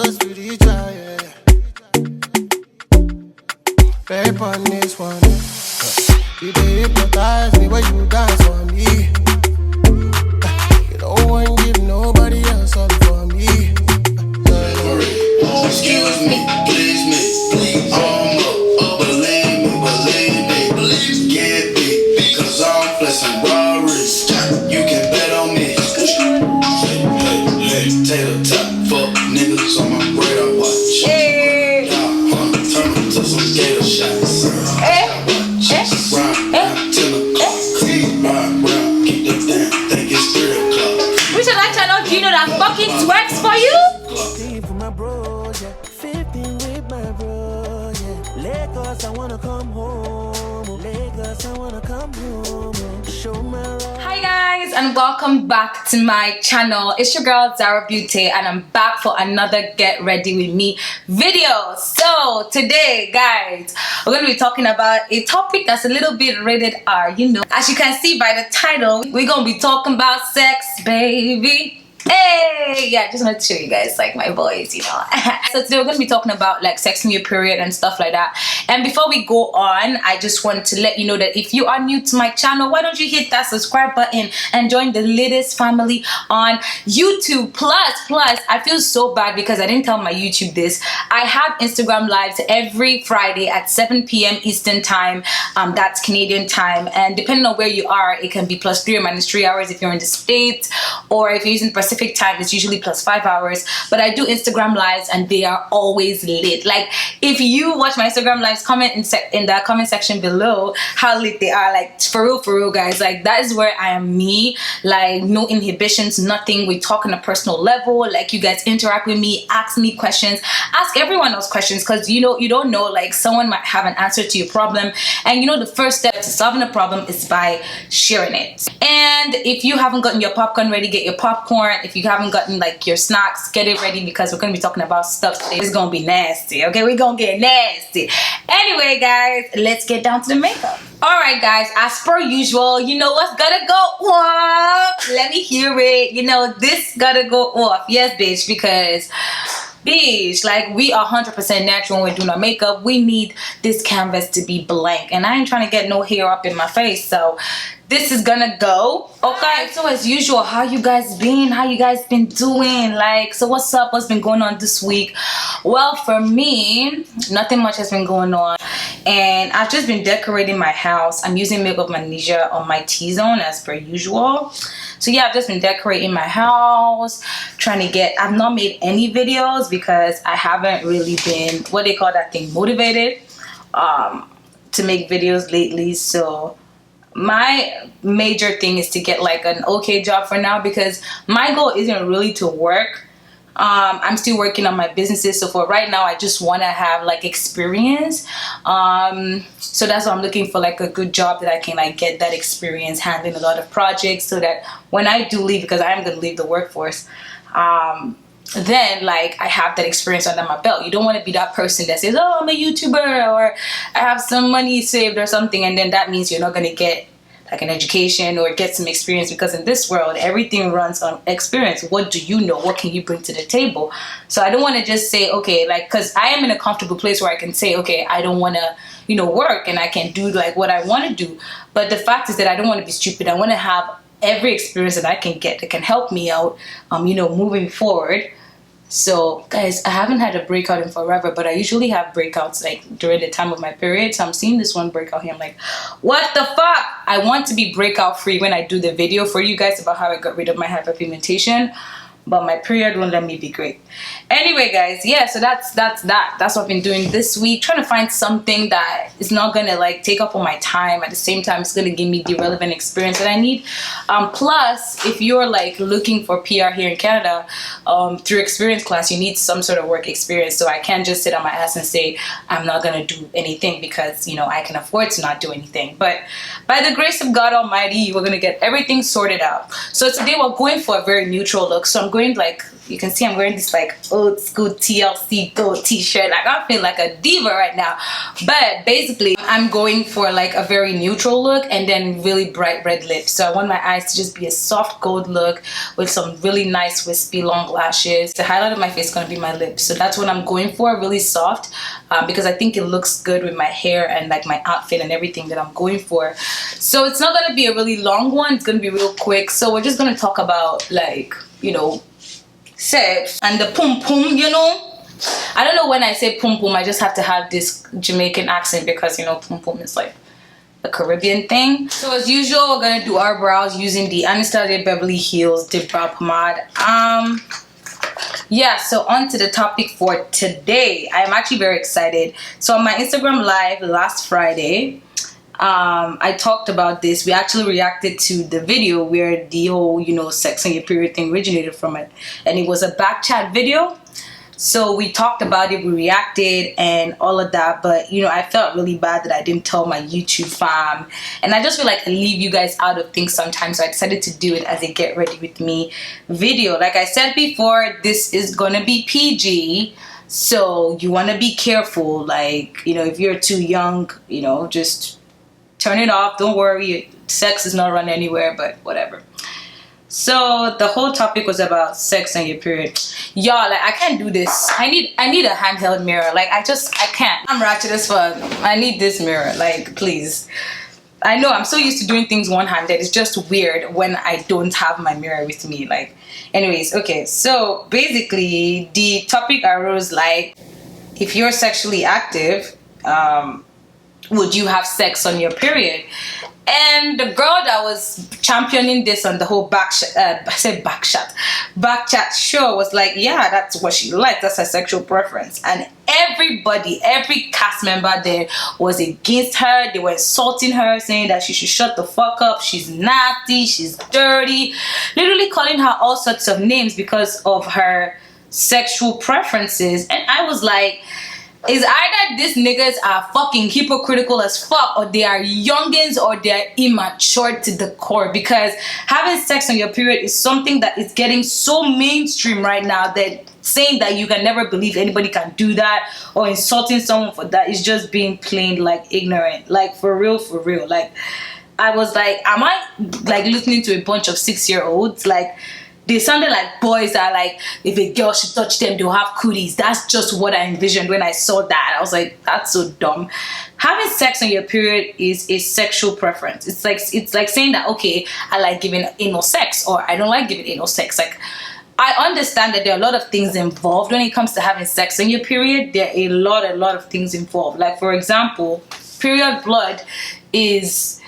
so spiritual, yeah. Babe on this one. You dey hypnotize me when you dance for me. You don't want to give nobody else up for me. Excuse me, please me, please. Believe me, get me, because I'm flexing raw wrist. You can bet on me. Hey, tater top, fuck niggas on my radar watch. Hey. Turn them to some gator shots. Round till the clock. Round, keep it down, think it's 3 o'clock. We should like channel, do you know that fucking twerks for you? 15 for my bro, yeah. 15 with my bro, yeah. Lagos, I wanna come home. Lagos, I wanna come home. Show my Hi guys, and welcome back to my channel. It's your girl Zara Beauty, and I'm back for another Get Ready With Me video. So today, guys, we're going to be talking about a topic that's a little bit rated R, you know. As you can see by the title, we're going to be talking about sex, baby. Hey, yeah, just wanted to show you guys like my voice, you know. So today we're going to be talking about like sex in your period and stuff like that. And before we go on, I just want to let you know that if you are new to my channel, why don't you hit that subscribe button and join the latest family on YouTube. Plus, I feel so bad because I didn't tell my YouTube this. I have Instagram lives every Friday at 7 p.m. Eastern time. That's Canadian time, and depending on where you are, it can be +3 or -3 hours if you're in the States, or if you're using Pacific time, it's usually +5 hours. But I do Instagram lives and they are always lit. Like, if you watch my Instagram lives, comment in the comment section below how lit they are. Like, for real guys, like that is where I am me. Like, no inhibitions, nothing. We talk on a personal level. Like, you guys interact with me, ask me questions, ask everyone else questions, because you know, you don't know, like someone might have an answer to your problem, and you know the first step to solving a problem is by sharing it. And if you haven't gotten your popcorn ready, get your popcorn. If you haven't gotten like your snacks, get it ready, because we're gonna be talking about stuff today. It's gonna be nasty, okay? We're gonna get nasty. Anyway, guys, let's get down to the makeup. Alright guys, as per usual, you know what's gotta go off. Let me hear it. You know, this gotta go off. Yes, bitch, because bitch, like, we are 100% natural when we're doing our makeup. We need this canvas to be blank, and I ain't trying to get no hair up in my face, so this is gonna go. Okay, so as usual, how you guys been? How you guys been doing? Like, so what's up? What's been going on this week? Well, for me, nothing much has been going on, and I've just been decorating my house. I'm using Makeup Magnesia on my T-zone as per usual. So yeah, I've just been decorating my house, trying to get, I've not made any videos because I haven't really been, what they call that thing, motivated to make videos lately. So my major thing is to get like an okay job for now, because my goal isn't really to work. I'm still working on my businesses, so for right now I just want to have like experience. So that's why I'm looking for like a good job that I can like get that experience handling a lot of projects, so that when I do leave, because I am going to leave the workforce, then like I have that experience under my belt. You don't want to be that person that says, oh, I'm a YouTuber, or I have some money saved or something, and then that means you're not going to get like an education or get some experience, because in this world everything runs on experience. What do you know? What can you bring to the table? So I don't want to just say, okay, like, because I am in a comfortable place where I can say, okay, I don't want to, you know, work, and I can do like what I want to do. But the fact is that I don't want to be stupid. I want to have every experience that I can get that can help me out, you know, moving forward. So guys, I haven't had a breakout in forever, but I usually have breakouts like during the time of my period. So I'm seeing this one breakout here. I'm like, what the fuck? I want to be breakout free when I do the video for you guys about how I got rid of my hyperpigmentation, but my period won't let me be great. Anyway, guys, yeah, so that's what I've been doing this week, trying to find something that is not gonna like take up all my time. At the same time, it's gonna give me the relevant experience that I need. Plus, if you're like looking for PR here in Canada, through experience class, you need some sort of work experience. So I can't just sit on my ass and say I'm not gonna do anything, because you know I can afford to not do anything. But by the grace of God Almighty, we're gonna get everything sorted out. So today we're going for a very neutral look. So I'm going like You can see I'm wearing this like old school TLC gold t-shirt. Like I feel like a diva right now. But basically I'm going for like a very neutral look and then really bright red lips. So I want my eyes to just be a soft gold look with some really nice wispy long lashes. The highlight of my face is going to be my lips. So that's what I'm going for, really soft, because I think it looks good with my hair and like my outfit and everything that I'm going for. So it's not going to be a really long one. It's going to be real quick. So we're just going to talk about like, you know, sex and the pum pum, you know. I don't know when I say pum pum, I just have to have this Jamaican accent because, you know, pum pum is like a Caribbean thing. So as usual, we're gonna do our brows using the Anastasia Beverly Hills Dip Brow Pomade. Yeah, so on to the topic for today. I am actually very excited. So on my Instagram live last Friday, I talked about this. We actually reacted to the video where the whole, you know, sex on your period thing originated from it, and it was a back chat video. So we talked about it, we reacted and all of that, but you know, I felt really bad that I didn't tell my YouTube fam, and I just feel like I leave you guys out of things sometimes, so I decided to do it as a get ready with me video. Like I said before, this is gonna be PG, so you want to be careful. Like, you know, if you're too young, you know, just turn it off. Don't worry, sex is not running anywhere, but whatever. So the whole topic was about sex and your period. Y'all, like I can't do this. I need a handheld mirror. Like I can't. I'm ratchet as fuck. I need this mirror. Like, please. I know I'm so used to doing things one-handed. It's just weird when I don't have my mirror with me. Like, anyways, okay. So basically the topic arose like, if you're sexually active, would you have sex on your period? And the girl that was championing this on the whole back chat show was like, yeah, that's what she liked. That's her sexual preference. And everybody, every cast member there was against her. They were insulting her, saying that she should shut the fuck up. She's nasty. She's dirty. Literally calling her all sorts of names because of her sexual preferences. And I was like, is either these niggas are fucking hypocritical as fuck, or they are youngins, or they're immature to the core, because having sex on your period is something that is getting so mainstream right now that saying that you can never believe anybody can do that, or insulting someone for that, is just being plain like ignorant. Like for real. Like I was like, am I like listening to a bunch of 6-year-olds? Like they sounded like boys that like, if a girl should touch them, they'll have cooties. That's just what I envisioned when I saw that. I was like, that's so dumb. Having sex on your period is a sexual preference. It's like saying that, okay, I like giving anal sex, or I don't like giving anal sex. Like, I understand that there are a lot of things involved when it comes to having sex on your period. There are a lot of things involved. Like, for example, period blood is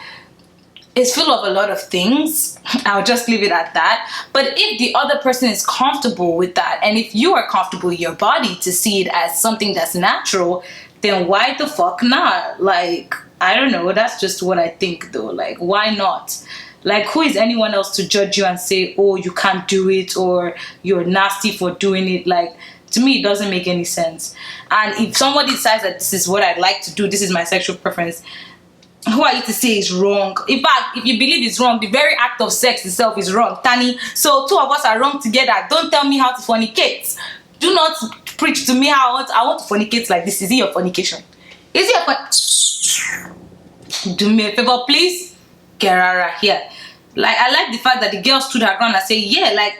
full of a lot of things. I'll just leave it at that. But if the other person is comfortable with that, and if you are comfortable with your body to see it as something that's natural, then why the fuck not? Like, I don't know. That's just what I think though. Like, why not? Like, who is anyone else to judge you and say, oh, you can't do it, or you're nasty for doing it? Like, to me, it doesn't make any sense. And if somebody decides that this is what I'd like to do, this is my sexual preference, who are you to say is wrong? In fact, if you believe it's wrong, the very act of sex itself is wrong, Tani. So two of us are wrong together. Don't tell me how to fornicate. Do not preach to me how I want to fornicate like this. Is it your fornication? Is it your Do me a favor, please. Gerara here. Like, I like the fact that the girl stood her ground and said, yeah, like,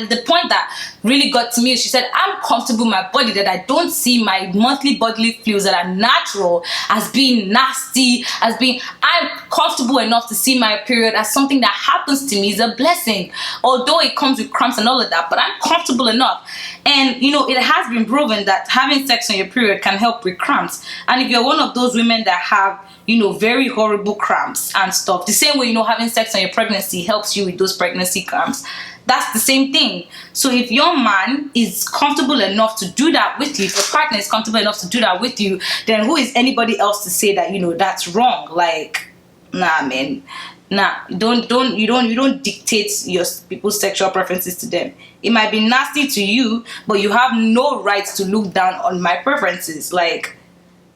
the point that really got to me is she said, I'm comfortable with my body, that I don't see my monthly bodily fluids that are natural as being nasty, I'm comfortable enough to see my period as something that happens to me, is a blessing, although it comes with cramps and all of that, but I'm comfortable enough. And, you know, it has been proven that having sex on your period can help with cramps. And if you're one of those women that have, you know, very horrible cramps and stuff, the same way, you know, having sex on your pregnancy helps you with those pregnancy cramps, that's the same thing. So if your man is comfortable enough to do that with you, if your partner is comfortable enough to do that with you, then who is anybody else to say that, you know, that's wrong? Like, nah, man. Nah, you don't dictate your people's sexual preferences to them. It might be nasty to you, but you have no right to look down on my preferences. Like,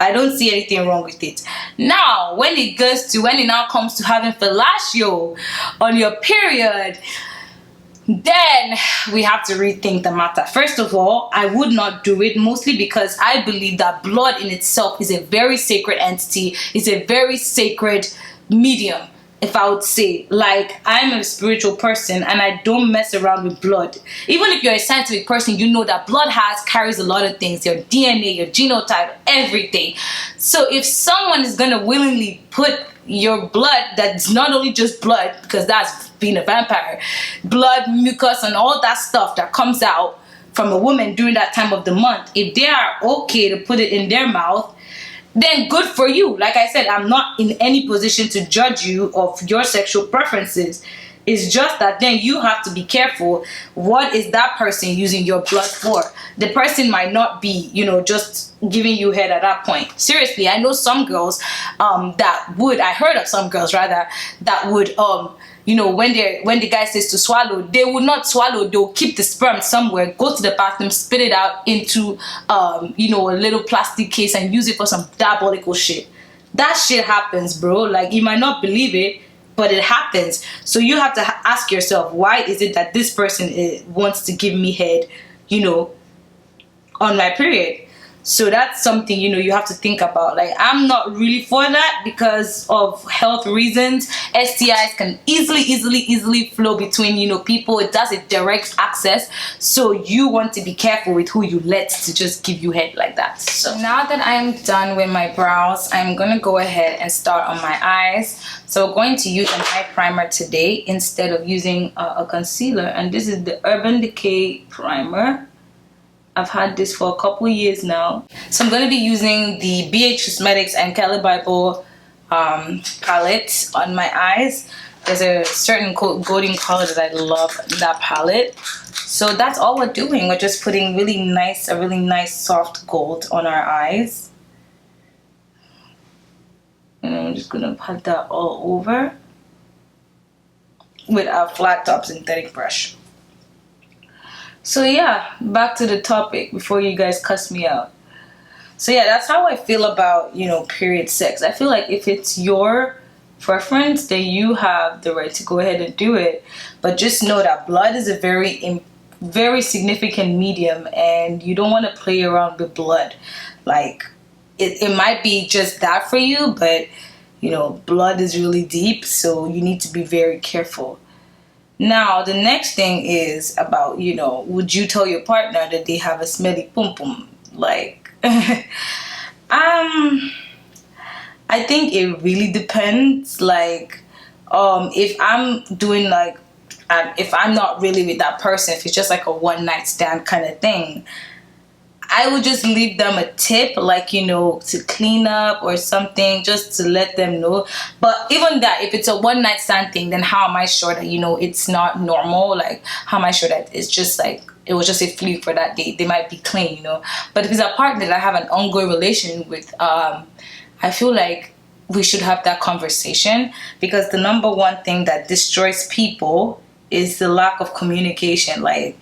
I don't see anything wrong with it. Now, when it now comes to having fellatio on your period, then we have to rethink the matter. First of all, I would not do it, mostly because I believe that blood in itself is a very sacred entity. It's a very sacred medium, if I would say. Like, I'm a spiritual person and I don't mess around with blood. Even if you're a scientific person, you know that blood carries a lot of things, your DNA, your genotype, everything. So if someone is gonna willingly put your blood, that's not only just blood, because that's being a vampire, blood, mucus, and all that stuff that comes out from a woman during that time of the month, if they are okay to put it in their mouth, then good for you. Like I said, I'm not in any position to judge you of your sexual preferences. It's just that then you have to be careful. What is that person using your blood for? The person might not be, you know, just giving you head at that point. Seriously, I know some girls I heard of some girls rather, that would you know, when the guy says to swallow, they will not swallow. They'll keep the sperm somewhere, go to the bathroom, spit it out into you know, a little plastic case and use it for some diabolical shit. That shit happens, bro. Like, you might not believe it, but it happens. So you have to ask yourself, why is it that this person wants to give me head, you know, on my period? So that's something, you know, you have to think about. Like, I'm not really for that because of health reasons. STIs can easily flow between, you know, people. It does a direct access. So you want to be careful with who you let to just give you head like that. So now that I'm done with my brows, I'm going to go ahead and start on my eyes. So we're going to use an eye primer today instead of using a concealer. And this is the Urban Decay primer. I've had this for a couple years now. So I'm going to be using the BH Cosmetics and Cali Bible palette on my eyes. There's a certain golden color that I love in that palette. So that's all we're doing. We're just putting a really nice soft gold on our eyes. And I'm just going to pat that all over with our flat top synthetic brush. So yeah, back to the topic before you guys cuss me out. So yeah, that's how I feel about, you know, period sex. I feel like if it's your preference, then you have the right to go ahead and do it. But just know that blood is a very significant medium, and you don't want to play around with blood. Like, it might be just that for you, but, you know, blood is really deep, so you need to be very careful. Now, the next thing is about, you know, would you tell your partner that they have a smelly pum pum? Like, I think it really depends. Like, if I'm doing like, if I'm not really with that person, if it's just like a one night stand kind of thing, I would just leave them a tip, like, you know, to clean up or something, just to let them know. But even that, if it's a one night stand thing, then how am I sure that, you know, it's not normal? Like, how am I sure that it's just like, it was just a fluke for that day? They might be clean, you know. But if it's a partner that I have an ongoing relation with, I feel like we should have that conversation, because the number one thing that destroys people is the lack of communication. Like,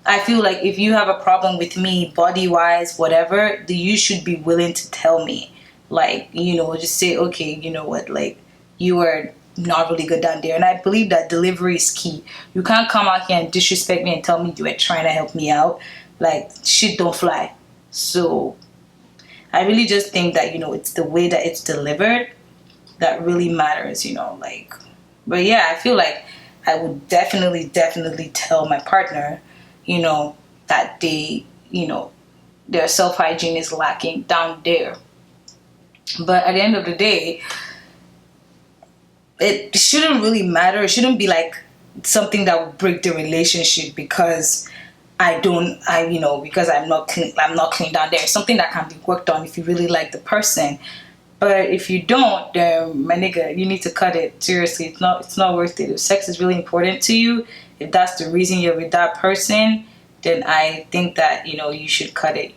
I feel like if you have a problem with me, body-wise, whatever, you should be willing to tell me. Like, you know, just say, okay, you know what, like, you are not really good down there. And I believe that delivery is key. You can't come out here and disrespect me and tell me you are trying to help me out. Like, shit don't fly. So I really just think that, you know, it's the way that it's delivered that really matters, you know, like. But yeah, I feel like I would definitely tell my partner, you know, that they, you know, their self-hygiene is lacking down there. But at the end of the day, it shouldn't really matter. It shouldn't be like something that would break the relationship because because I'm not clean down there. It's something that can be worked on if you really like the person. But if you don't, then my nigga, you need to cut it. Seriously, it's not worth it. If sex is really important to you, if that's the reason you're with that person, then I think that, you know, you should cut it.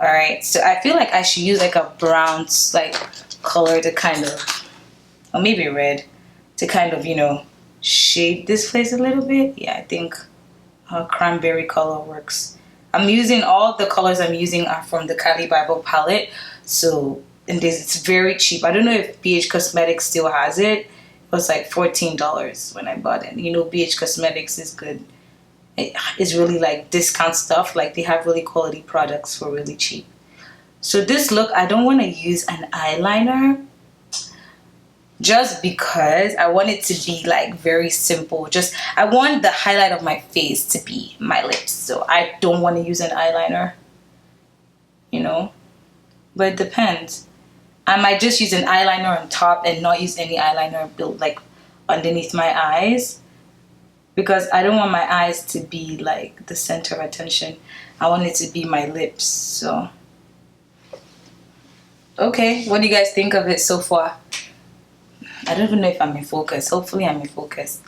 Alright, so I feel like I should use like a brown like color to kind of, or maybe red, to kind of, you know, shade this place a little bit. Yeah, I think a cranberry color works. I'm using all the colors I'm using are from the Cali Bible palette. So, and this, it's very cheap. I don't know if BH Cosmetics still has it. It was like $14 when I bought it. You know, BH Cosmetics is good. It's really like discount stuff. Like they have really quality products for really cheap. So this look, I don't want to use an eyeliner just because I want it to be like very simple. Just I want the highlight of my face to be my lips. So I don't want to use an eyeliner, you know, but it depends. I might just use an eyeliner on top and not use any eyeliner built like underneath my eyes, because I don't want my eyes to be like the center of attention. I want it to be my lips. So okay, what do you guys think of it so far? I don't even know if I'm in focus. Hopefully I'm in focus.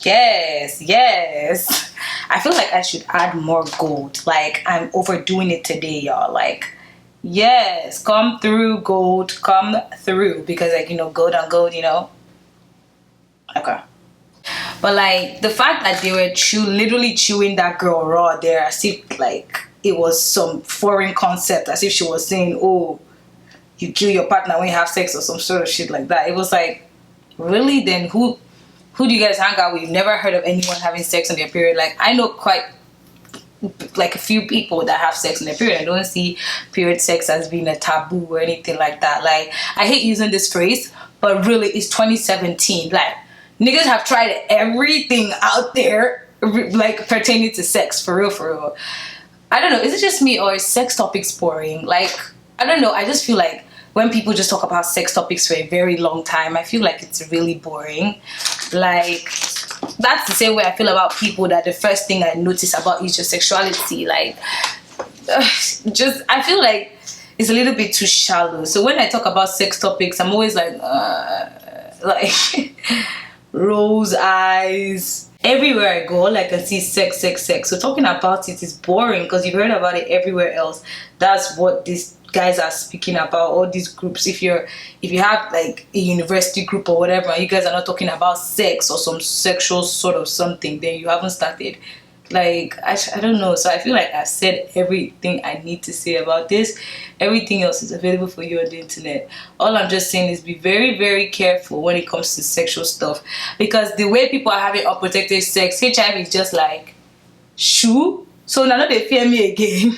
Yes, yes. I feel like I should add more gold. Like I'm overdoing it today, y'all. Like, yes, come through, gold, come through. Because like, you know, gold on gold, you know. Okay. But like the fact that they were literally chewing that girl raw there, as if like it was some foreign concept, as if she was saying, oh, you kill your partner when you have sex or some sort of shit like that. It was like, really? Then who do you guys hang out with? You've never heard of anyone having sex on their period? Like I know quite like a few people that have sex on their period. I don't see period sex as being a taboo or anything like that. Like I hate using this phrase, but really it's 2017. Like niggas have tried everything out there like pertaining to sex, for real, for real. I don't know, is it just me or is sex topics boring? Like, I don't know, I just feel like when people just talk about sex topics for a very long time, I feel like it's really boring. Like, that's the same way I feel about people that the first thing I notice about is your sexuality. Like, just, I feel like it's a little bit too shallow. So when I talk about sex topics, I'm always like rose eyes. Everywhere I go, all I can see is sex, sex, sex. So talking about it is boring because you've heard about it everywhere else. That's what these guys are speaking about, all these groups. If you have like a university group or whatever, and you guys are not talking about sex or some sexual sort of something, then you haven't started. Like, I don't know. So I feel like I've said everything I need to say about this. Everything else is available for you on the internet. All I'm just saying is be very, very careful when it comes to sexual stuff. Because the way people are having unprotected sex, HIV is just like, shoo. So now they fear me again.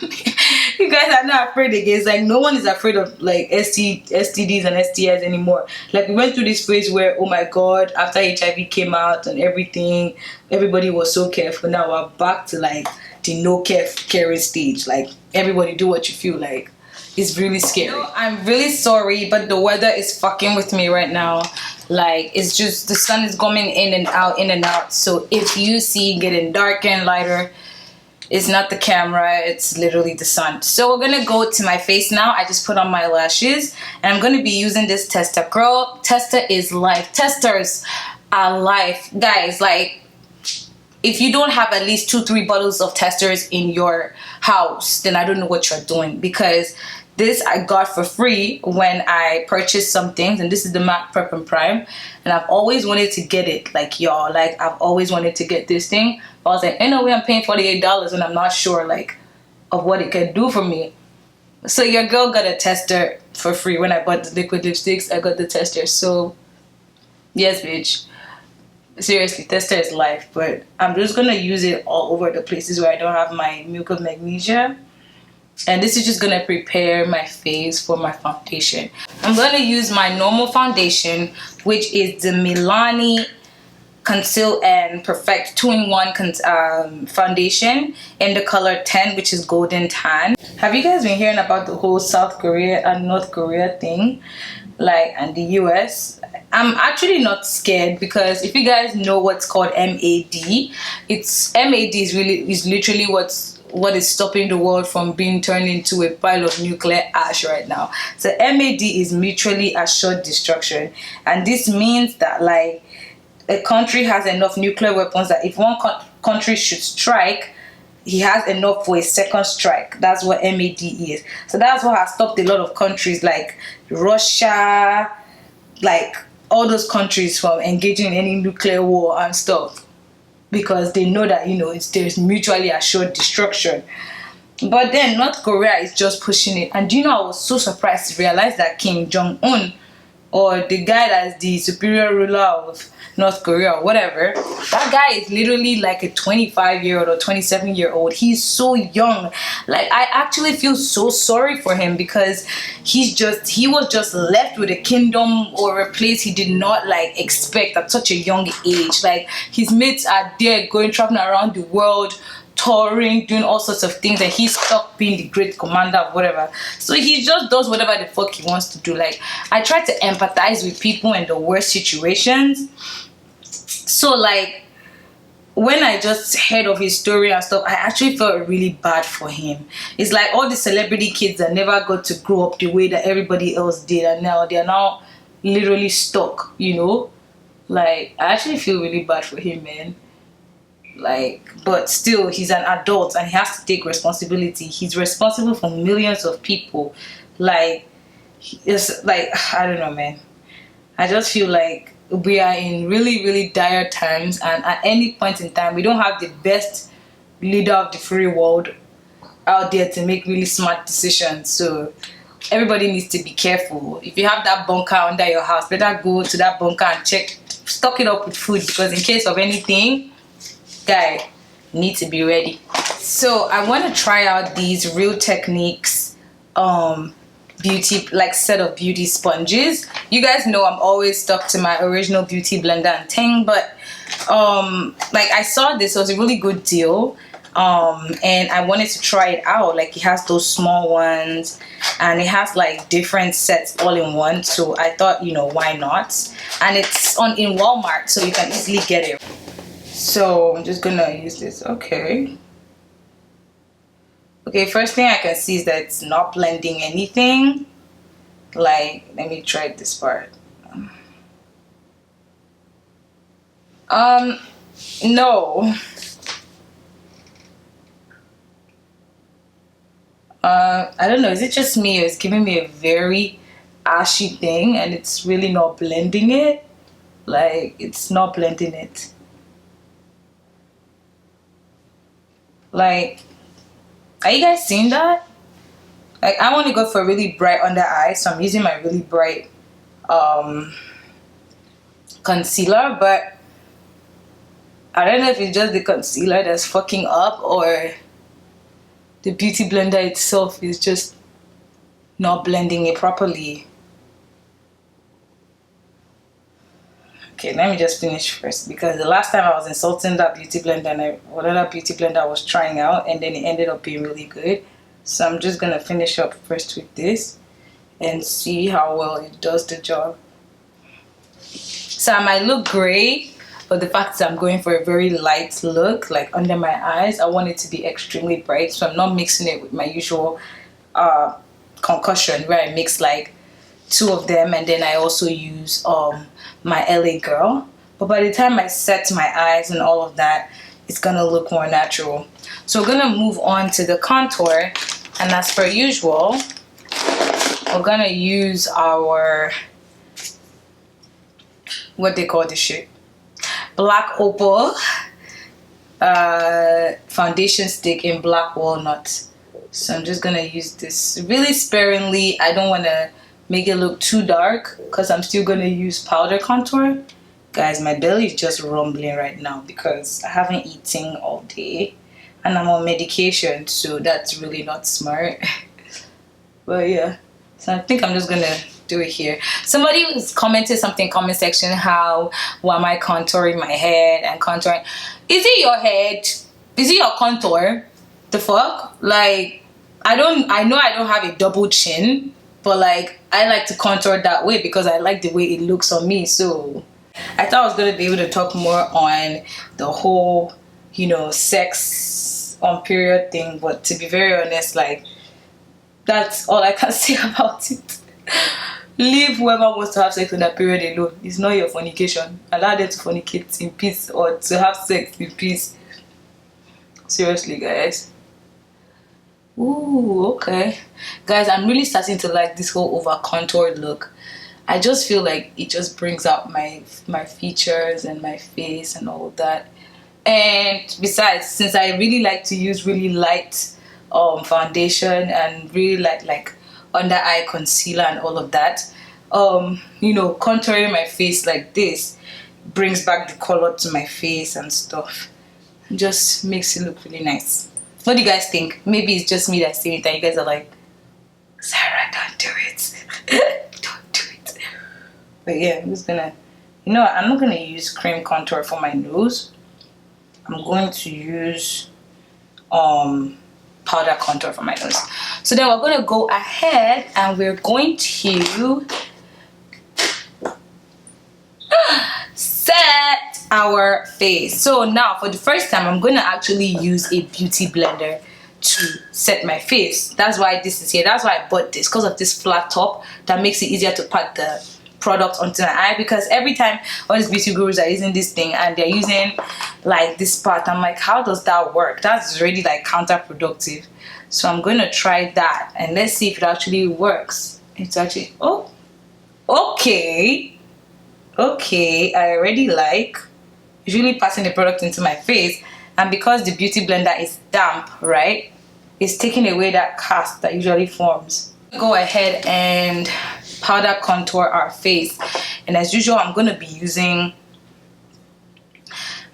You guys are not afraid again. It's like no one is afraid of like STDs and STIs anymore. Like we went through this phase where, oh my God, after HIV came out and everything, everybody was so careful. Now we're back to like the no caring stage. Like everybody do what you feel like. It's really scary. You know, I'm really sorry, but the weather is fucking with me right now. Like it's just the sun is coming in and out, in and out. So if you see it getting darker and lighter, it's not the camera, it's literally the sun. So we're gonna go to my face now. I just put on my lashes and I'm gonna be using this tester. Girl, tester is life. Testers are life. Guys, like if you don't have at least 2-3 bottles of testers in your house, then I don't know what you're doing, because this I got for free when I purchased some things, and this is the MAC Prep and Prime, and I've always wanted to get it. Like y'all, like I've always wanted to get this thing. But I was like, ain't no way I'm paying $48 and I'm not sure like of what it can do for me. So your girl got a tester for free. When I bought the liquid lipsticks, I got the tester. So yes, bitch. Seriously, tester is life. But I'm just gonna use it all over the places where I don't have my milk of magnesia. And this is just gonna prepare my face for my foundation. I'm gonna use my normal foundation, which is the Milani Conceal and Perfect 2-in-1 foundation in the color 10, which is golden tan. Have you guys been hearing about the whole South Korea and North Korea thing, like, and the US? I'm actually not scared, because if you guys know what's called MAD, MAD is literally what is stopping the world from being turned into a pile of nuclear ash right now. So MAD is mutually assured destruction, and this means that like a country has enough nuclear weapons that if one country should strike, he has enough for a second strike. That's what MAD is. So that's what has stopped a lot of countries like Russia, like all those countries from engaging in any nuclear war and stuff, because they know that, you know, there's mutually assured destruction. But then North Korea is just pushing it. And do you know, I was so surprised to realize that Kim Jong-un or the guy that's the superior ruler of North Korea or whatever, that guy is literally like a 25-year-old or 27-year-old. He's so young. Like, I actually feel so sorry for him, because he was just left with a kingdom or a place he did not like expect at such a young age. Like, his mates are there traveling around the world, touring, doing all sorts of things, and he's stuck being the great commander of whatever. So he just does whatever the fuck he wants to do. Like, I try to empathize with people in the worst situations. So like, when I just heard of his story and stuff, I actually felt really bad for him. It's like all the celebrity kids that never got to grow up the way that everybody else did, and now they're now literally stuck, you know? Like, I actually feel really bad for him, man. Like, but still, he's an adult and he has to take responsibility. He's responsible for millions of people. Like, it's like, I don't know, man. I just feel like we are in really, really dire times, and at any point in time, we don't have the best leader of the free world out there to make really smart decisions. So everybody needs to be careful. If you have that bunker under your house, better go to that bunker and stock it up with food, because in case of anything, guy, need to be ready. So I want to try out these Real Techniques beauty, like, set of beauty sponges. You guys know I'm always stuck to my original beauty blender and thing, but like, I saw this, so it was a really good deal, and I wanted to try it out. Like, it has those small ones and it has like different sets all in one, so I thought, you know, why not? And it's in Walmart, so you can easily get it. So I'm just gonna use this. Okay, first thing I can see is that it's not blending anything. Like, let me try this part. No. I don't know, is it just me, or it's giving me a very ashy thing and it's really not blending it? Like, it's not blending it. Like, are you guys seeing that? Like, I want to go for really bright under eye, so I'm using my really bright concealer, but I don't know if it's just the concealer that's fucking up, or the beauty blender itself is just not blending it properly. Okay, let me just finish first, because the last time I was insulting that beauty blender and whatever beauty blender I was trying out, and then it ended up being really good. So I'm just gonna finish up first with this and see how well it does the job. So I might look gray, but the fact is I'm going for a very light look, like under my eyes. I want it to be extremely bright, so I'm not mixing it with my usual concoction, where I mix like 2 of them, and then I also use my LA Girl. But by the time I set my eyes and all of that, it's gonna look more natural. So we're gonna move on to the contour, and as per usual, we're gonna use our, what they call this shit, Black Opal foundation stick in Black Walnut. So I'm just gonna use this really sparingly. I don't want to make it look too dark, because I'm still gonna use powder contour. Guys, my belly is just rumbling right now because I haven't eaten all day and I'm on medication, so that's really not smart. But yeah, so I think I'm just gonna do it here. Somebody was commented something in the comment section, how why am I contouring my head and contouring. Is it your head? Is it your contour? The fuck? Like, I know I don't have a double chin, but like, I like to contour that way because I like the way it looks on me. So I thought I was gonna be able to talk more on the whole, you know, sex on period thing, but to be very honest, like, that's all I can say about it. Leave whoever wants to have sex on that period alone. It's not your fornication. Allow them to fornicate in peace, or to have sex in peace. Seriously, guys. Ooh, okay. Guys, I'm really starting to like this whole over contoured look. I just feel like it just brings out my features and my face and all of that. And besides, since I really like to use really light foundation and really like under eye concealer and all of that, you know, contouring my face like this brings back the color to my face and stuff. Just makes it look really nice. What do you guys think? Maybe it's just me that's saying it and you guys are like, Sarah, don't do it. Don't do it. But yeah, I'm just gonna, you know, I'm not gonna use cream contour for my nose. I'm going to use powder contour for my nose. So then we're going to go ahead and we're going to set our face. So now for the first time, I'm going to actually use a beauty blender to set my face. That's why this is here. That's why I bought this, because of this flat top that makes it easier to pat the product onto my eye, because every time all these beauty gurus are using this thing and they're using like this part, I'm like, how does that work? That's really like counterproductive. So I'm going to try that and let's see if it actually works. It's actually, oh, okay, I already like usually passing the product into my face, and because the beauty blender is damp, right, it's taking away that cast that usually forms. Go ahead and powder contour our face, and as usual I'm going to be using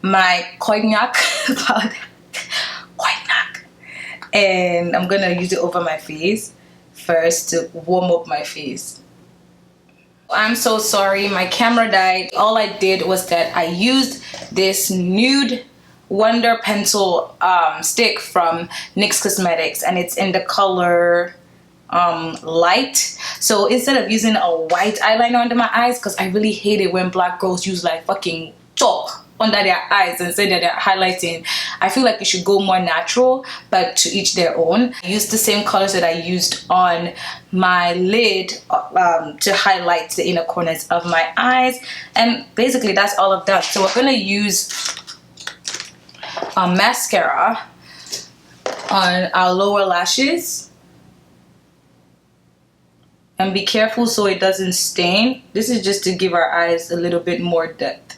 my cognac powder, and I'm going to use it over my face first to warm up my face. I'm so sorry, my camera died. All I did was that I used this nude Wonder pencil stick from NYX Cosmetics, and it's in the color light. So instead of using a white eyeliner under my eyes, because I really hate it when black girls use like fucking chalk under their eyes and say that they're highlighting, I feel like you should go more natural, but to each their own. I used the same colors that I used on my lid to highlight the inner corners of my eyes, and basically that's all I've done. So we're gonna use mascara on our lower lashes, and be careful so it doesn't stain. This is just to give our eyes a little bit more depth.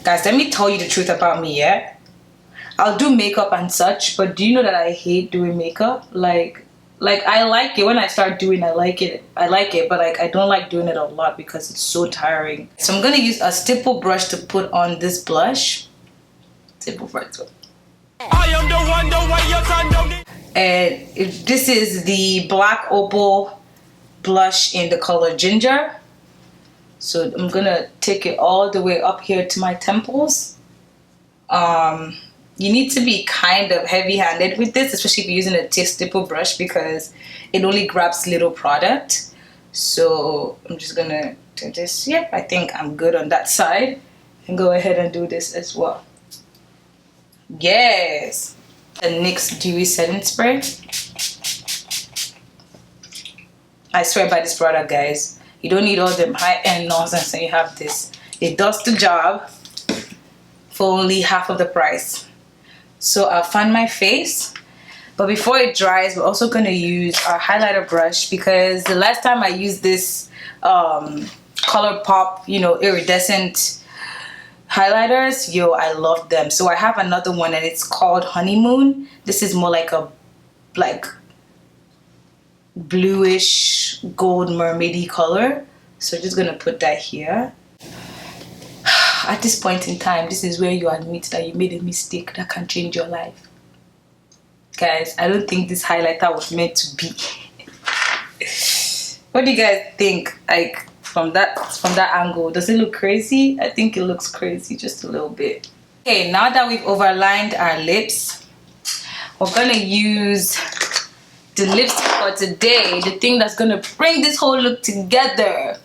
Guys, let me tell you the truth about me, yeah? I'll do makeup and such, but do you know that I hate doing makeup? Like I like it when I start doing, I like it, but like I don't like doing it a lot because it's so tiring. So I'm gonna use a stipple brush to put on this blush. Stipple brush. I am the one your son don't need. And this is the Black Opal blush in the color Ginger. So I'm gonna take it all the way up here to my temples. You need to be kind of heavy-handed with this, especially if you're using a stipple brush, because it only grabs little product. So I'm just gonna do this. Yep, I think I'm good on that side, and go ahead and do this as well. Yes, the NYX Dewy Setting Spray. I swear by this product, guys. You don't need all them high-end nonsense, and you have this. It does the job for only half of the price. So I'll fan my face, but before it dries, we're also going to use our highlighter brush, because the last time I used this ColourPop, you know, iridescent highlighters, yo, I love them. So I have another one, and it's called Honeymoon. This is more like a bluish gold mermaidy color. So just gonna put that here. At this point in time, this is where you admit that you made a mistake that can change your life. Guys, I don't think this highlighter was meant to be. What do you guys think? Like from that angle, does it look crazy? I think it looks crazy just a little bit. Okay, now that we've overlined our lips, we're gonna use the lipstick for today, the thing that's gonna bring this whole look together.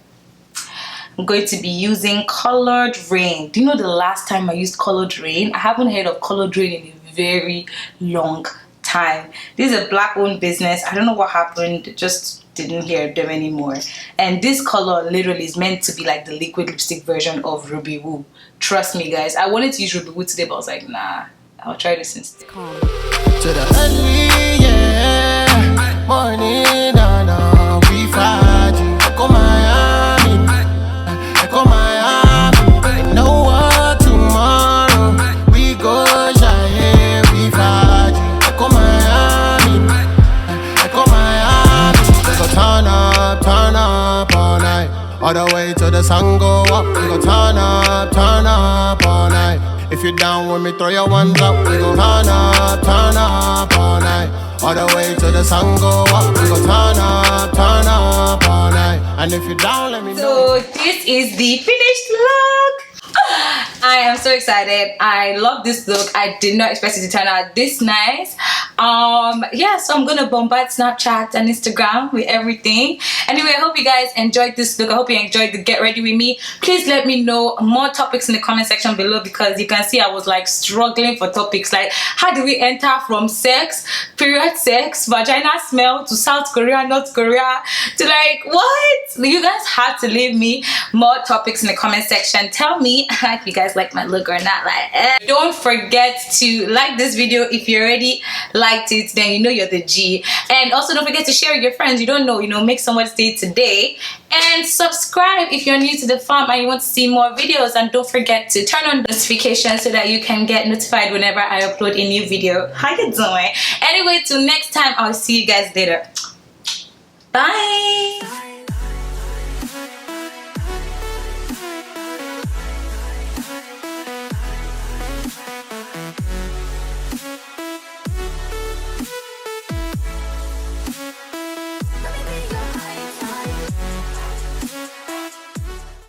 I'm going to be using Colored Rain. Do you know the last time I used Colored Rain? I haven't heard of Colored Rain in a very long time. This is a black-owned business. I don't know what happened, just didn't hear them anymore. And this color literally is meant to be like the liquid lipstick version of Ruby Woo. Trust me, guys. I wanted to use Ruby Woo today, but I was like, nah, I'll try this instead. To the early, yeah. Morning, we Friday. Echo Miami, Echo Miami. Know what tomorrow we go shine, we Friday. Echo Miami, Echo Miami. So turn up all night. the sun go up. We go turn up all night. If you're down with me, throw your ones up. We go turn up all night. All the way to the sun go up. We go turn up all night. And if you're down, let me know. So this is the finished look. I am so excited. I love this look. I did not expect it to turn out this nice. Yeah, so I'm gonna bombard Snapchat and Instagram with everything. Anyway, I hope you guys enjoyed this look. I hope you enjoyed the get ready with me. Please let me know more topics in the comment section below, because you can see I was like struggling for topics. Like, how do we enter from sex, period sex, vagina smell, to South Korea, North Korea, to like what? You guys have to leave me more topics in the comment section. Tell me if you guys like my look or not. Like, don't forget to like this video. If you already liked it, then you know you're the G. And also don't forget to share with your friends. You don't know, make someone's day today. And subscribe if you're new to the farm and you want to see more videos. And don't forget to turn on notifications so that you can get notified whenever I upload a new video. How you doing? Anyway, till next time, I'll see you guys later. Bye.